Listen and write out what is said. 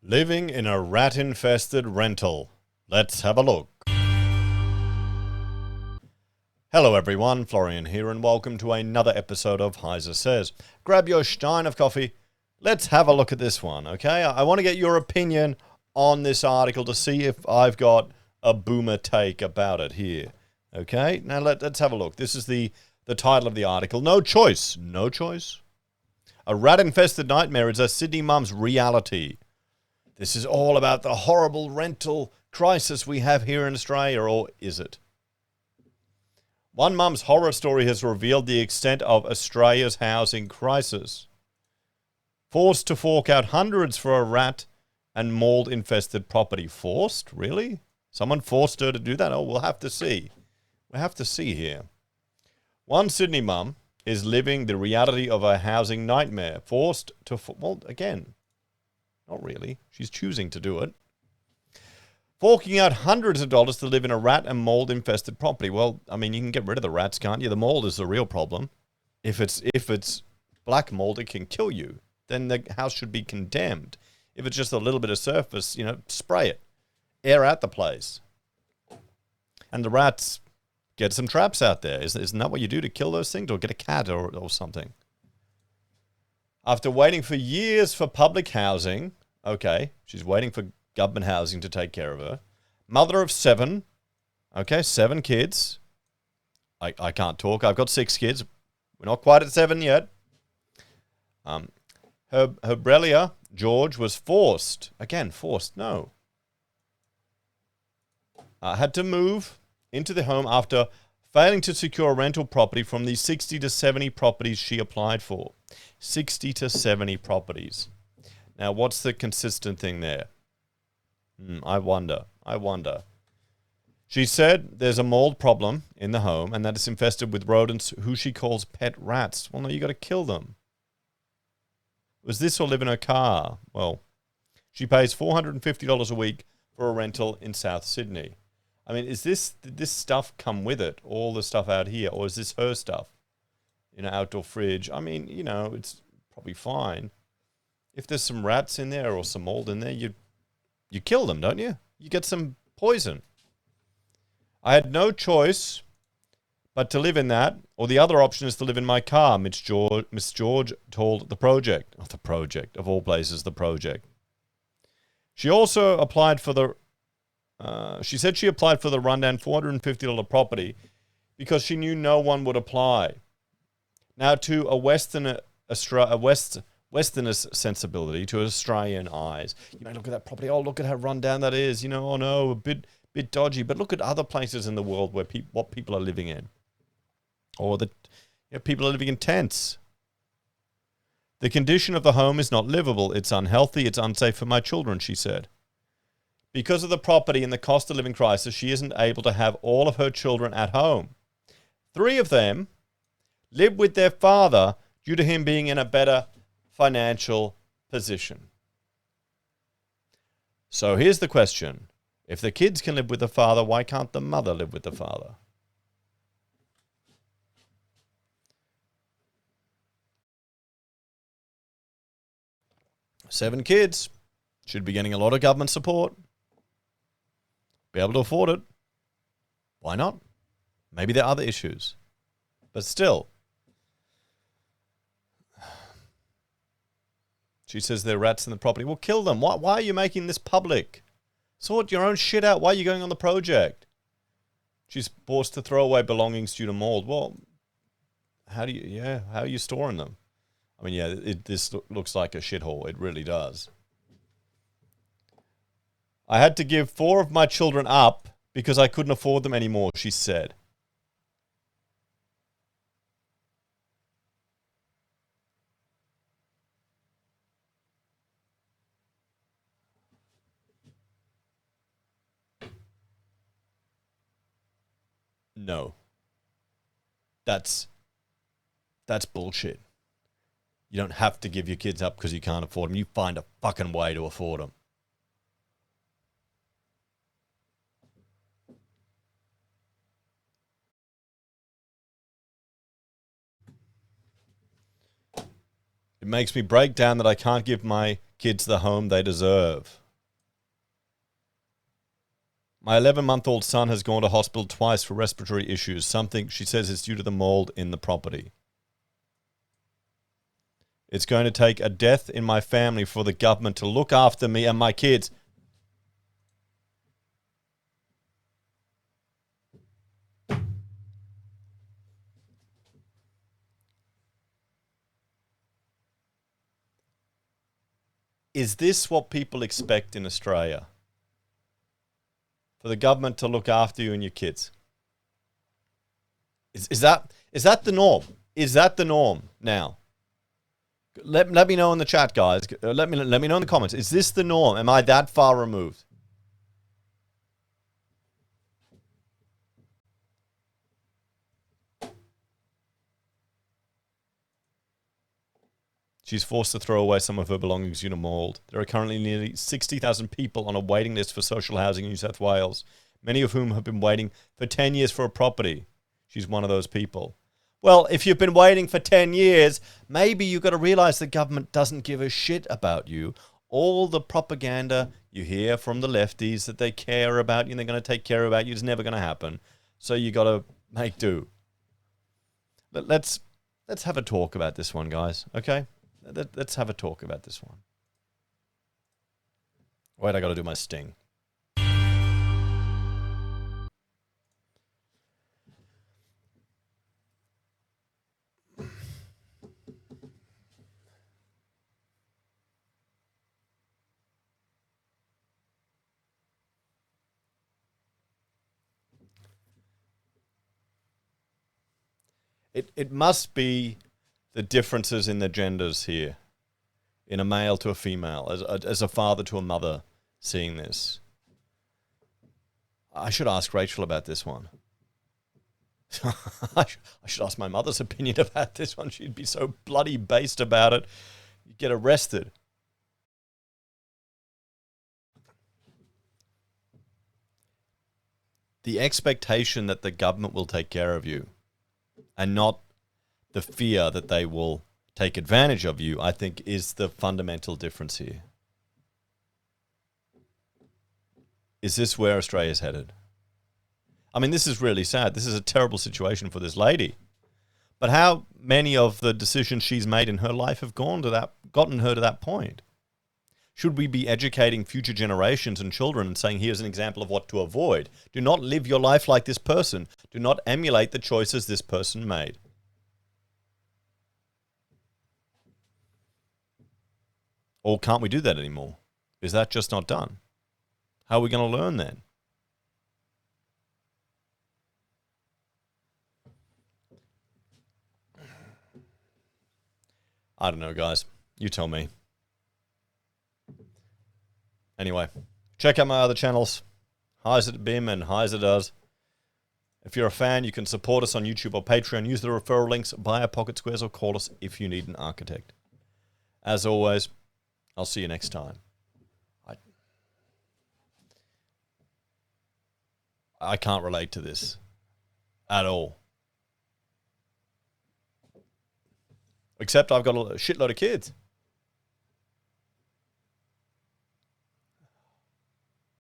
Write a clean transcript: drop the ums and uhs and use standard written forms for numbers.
Living in a rat-infested rental. Let's have a look. Hello everyone, Florian here, and welcome to another episode of HeiseSays. Grab your stein of coffee. Let's have a look at this one, okay? I want to get your opinion on this article to see if I've got a boomer take about it here. Okay, now let's have a look. This is the title of the article. No choice. No choice? A rat-infested nightmare is a Sydney mum's reality. This is all about the horrible rental crisis we have here in Australia, or is it? One mum's horror story has revealed the extent of Australia's housing crisis. Forced to fork out hundreds for a rat and mold-infested property. Forced? Really? Someone forced her to do that? Oh, we'll have to see. We'll have to see here. One Sydney mum is living the reality of a housing nightmare. Forced to... Well, again... Not really. She's choosing to do it. Forking out hundreds of dollars to live in a rat and mold-infested property. Well, I mean, you can get rid of the rats, can't you? The mold is the real problem. If it's black mold, it can kill you. Then the house should be condemned. If it's just a little bit of surface, spray it. Air out the place. And the rats, get some traps out there. Isn't that what you do to kill those things? Or get a cat or something? After waiting for years for public housing, okay, she's waiting for government housing to take care of her. Mother of 7, okay, 7 kids. I can't talk. I've got 6 kids. We're not quite at 7 yet. Her brother, George, was forced. Again, forced, no. Had to move into the home after failing to secure a rental property from the 60 to 70 properties she applied for. 60 to 70 properties. Now, what's the consistent thing there? I wonder. She said there's a mold problem in the home and that it's infested with rodents who she calls pet rats. Well, no, you got to kill them. Was this or live in her car? Well, she pays $450 a week for a rental in South Sydney. I mean, did this stuff come with it? All the stuff out here? Or is this her stuff? Outdoor fridge. I mean, it's probably fine. If there's some rats in there or some mold in there, you kill them, don't you? You get some poison. I had no choice but to live in that, or the other option is to live in my car, Miss George told The Project. Oh, The Project, of all places, The Project. She also applied for the... she said she applied for the rundown $450 property because she knew no one would apply. Now, to a Westerner's sensibility, to Australian eyes, you may look at that property. Oh, look at how run down that is. Oh no, a bit dodgy. But look at other places in the world where what people are living in, or people are living in tents. The condition of the home is not livable. It's unhealthy. It's unsafe for my children, she said. Because of the property and the cost of living crisis, she isn't able to have all of her children at home. 3 of them live with their father due to him being in a better financial position. So here's the question. If the kids can live with the father, why can't the mother live with the father? Seven kids. Should be getting a lot of government support. Be able to afford it. Why not? Maybe there are other issues. But still. She says there are rats in the property. Well, kill them. Why are you making this public? Sort your own shit out. Why are you going on the project? She's forced to throw away belongings due to mold. Well, how are you storing them? I mean, this looks like a shithole. It really does. I had to give 4 of my children up because I couldn't afford them anymore, she said. No. That's bullshit. You don't have to give your kids up because you can't afford them. You find a fucking way to afford them. It makes me break down that I can't give my kids the home they deserve. My 11-month-old son has gone to hospital twice for respiratory issues. Something she says is due to the mold in the property. It's going to take a death in my family for the government to look after me and my kids. Is this what people expect in Australia? For the government to look after you and your kids? Is that the norm? Is that the norm now? Let me know in the chat, guys. Let me know in the comments. Is this the norm? Am I that far removed? She's forced to throw away some of her belongings due to mould. There are currently nearly 60,000 people on a waiting list for social housing in New South Wales, many of whom have been waiting for 10 years for a property. She's one of those people. Well, if you've been waiting for 10 years, maybe you've got to realize the government doesn't give a shit about you. All the propaganda you hear from the lefties that they care about you and they're going to take care about you is never going to happen. So you got to make do. Let's have a talk about this one, guys. Okay? Let's have a talk about this one. Wait, I got to do my sting. It must be the differences in the genders here, in a male to a female, as a father to a mother seeing this. I should ask Rachel about this one. I should ask my mother's opinion about this one. She'd be so bloody based about it. You'd get arrested. The expectation that the government will take care of you and not the fear that they will take advantage of you, I think, is the fundamental difference here. Is this where Australia's headed? I mean, this is really sad. This is a terrible situation for this lady. But how many of the decisions she's made in her life have gotten her to that point? Should we be educating future generations and children and saying, here's an example of what to avoid? Do not live your life like this person. Do not emulate the choices this person made. Or can't we do that anymore? Is that just not done? How are we going to learn then? I don't know, guys. You tell me. Anyway, check out my other channels, Heise BIM and Heise Does. If you're a fan, you can support us on YouTube or Patreon. Use the referral links, buy our pocket squares, or call us if you need an architect. As always, I'll see you next time. I can't relate to this at all. Except I've got a shitload of kids.